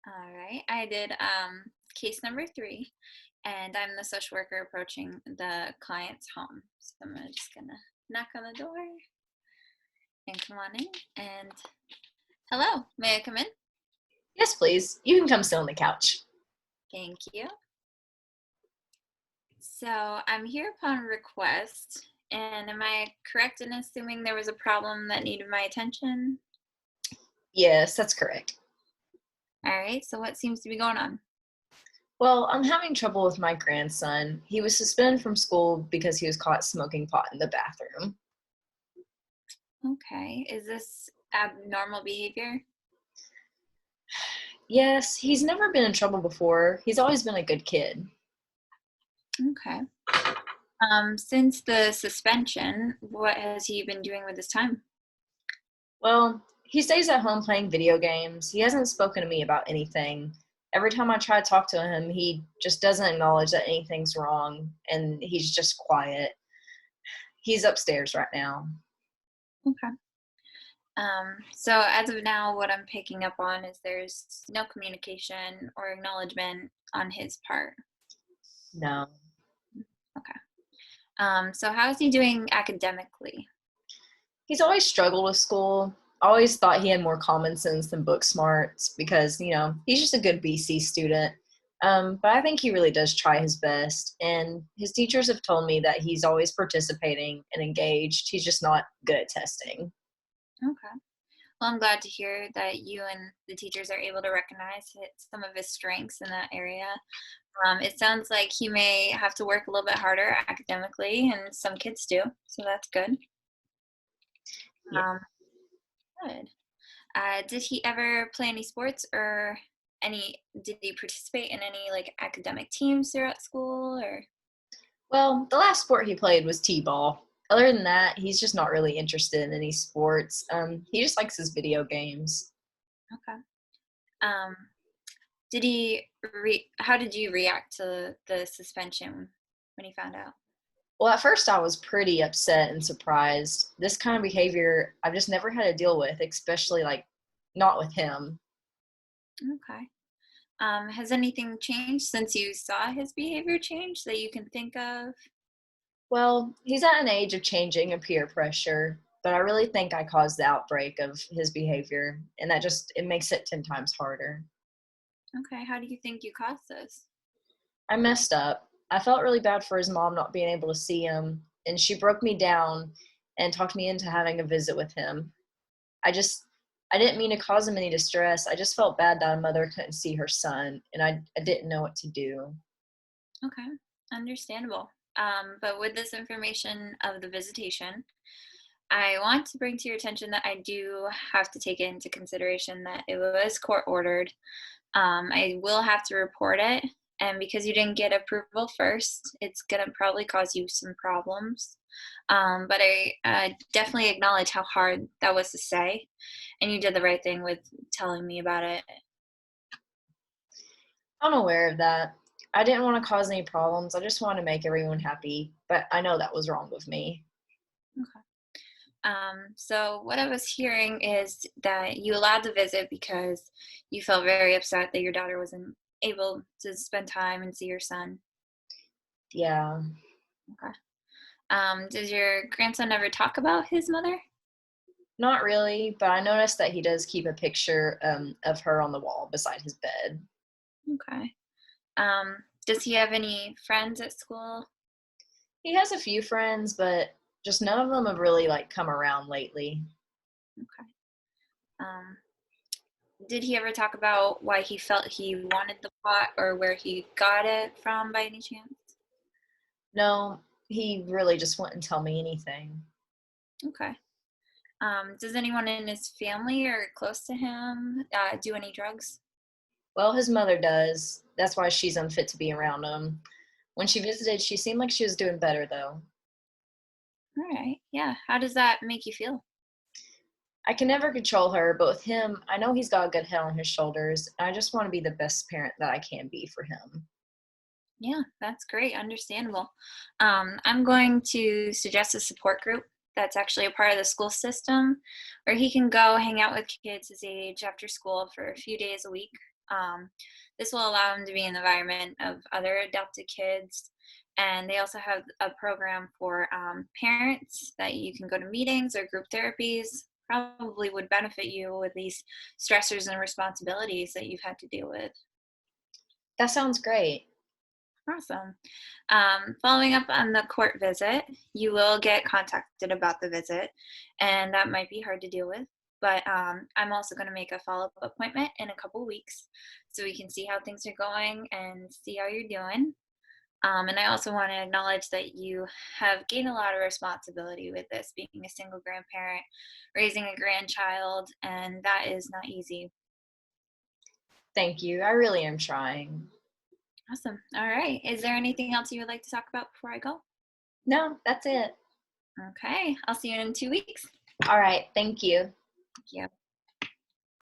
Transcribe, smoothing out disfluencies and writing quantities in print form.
All right. I did case number 3, and I'm the social worker approaching the client's home. So just gonna knock on the door and come on in. And hello, may I come in? Yes, please. You can come sit on the couch. Thank you. So I'm here upon request, and am I correct in assuming there was a problem that needed my attention? Yes, that's correct. All right. So what seems to be going on? Well, I'm having trouble with my grandson. He was suspended from school because he was caught smoking pot in the bathroom. Okay. Is this abnormal behavior? Yes, he's never been in trouble before. He's always been a good kid. Okay. Since the suspension, what has he been doing with his time? Well, he stays at home playing video games. He hasn't spoken to me about anything. Every time I try to talk to him, he just doesn't acknowledge that anything's wrong and he's just quiet. He's upstairs right now. Okay. So as of now, what I'm picking up on is there's no communication or acknowledgement on his part. No. Okay. So how is he doing academically? He's always struggled with school. Always thought he had more common sense than book smarts because, he's just a good BC student. But I think he really does try his best. And his teachers have told me that he's always participating and engaged. He's just not good at testing. Okay. Well, I'm glad to hear that you and the teachers are able to recognize some of his strengths in that area. It sounds like he may have to work a little bit harder academically, and some kids do, so that's good. Yeah. Um, Good. Did he ever play any sports or did he participate in any like academic teams throughout school or? Well, the last sport he played was t-ball. Other than that, he's just not really interested in any sports. He just likes his video games. Okay. Um, how did you react to the suspension when he found out? Well, at first I was pretty upset and surprised. This kind of behavior I've just never had to deal with, especially like not with him. Okay. Has anything changed since you saw his behavior change that you can think of? Well, he's at an age of changing and peer pressure, but I really think I caused the outbreak of his behavior, and that just it makes it 10 times harder. Okay. How do you think you caused this? I messed up. I felt really bad for his mom not being able to see him, and she broke me down and talked me into having a visit with him. I just I didn't mean to cause him any distress. I just felt bad that a mother couldn't see her son, and I didn't know what to do. Okay. Understandable. But with this information of the visitation, I want to bring to your attention that I do have to take into consideration that it was court ordered. I will have to report it. And because you didn't get approval first, it's going to probably cause you some problems. But I definitely acknowledge how hard that was to say. And you did the right thing with telling me about it. I'm aware of that. I didn't want to cause any problems. I just wanted to make everyone happy, but I know that was wrong with me. Okay. So what I was hearing is that you allowed the visit because you felt very upset that your daughter wasn't able to spend time and see your son. Yeah. Okay. Does your grandson ever talk about his mother? Not really, but I noticed that he does keep a picture of her on the wall beside his bed. Okay. Does he have any friends at school? He has a few friends, but just none of them have really like come around lately. Okay. Um, did he ever talk about why he felt he wanted the pot or where he got it from by any chance? No, he really just wouldn't tell me anything. Okay. Does anyone in his family or close to him do any drugs? Well, his mother does. That's why she's unfit to be around him. When she visited, she seemed like she was doing better though. All right. Yeah. How does that make you feel? I can never control her, but with him, I know he's got a good head on his shoulders, and I just want to be the best parent that I can be for him. Yeah, that's great. Understandable. I'm going to suggest a support group that's actually a part of the school system where he can go hang out with kids his age after school for a few days a week. Um, this will allow him to be in the environment of other adopted kids. And they also have a program for parents that you can go to meetings or group therapies. Probably would benefit you with these stressors and responsibilities that you've had to deal with. That sounds great. Awesome. Following up on the court visit, you will get contacted about the visit, and that might be hard to deal with. But I'm also going to make a follow up appointment in a couple weeks so we can see how things are going and see how you're doing. And I also want to acknowledge that you have gained a lot of responsibility with this, being a single grandparent, raising a grandchild, and that is not easy. Thank you. I really am trying. Awesome. All right. Is there anything else you would like to talk about before I go? No, that's it. Okay. I'll see you in 2 weeks. All right. Thank you. Thank you.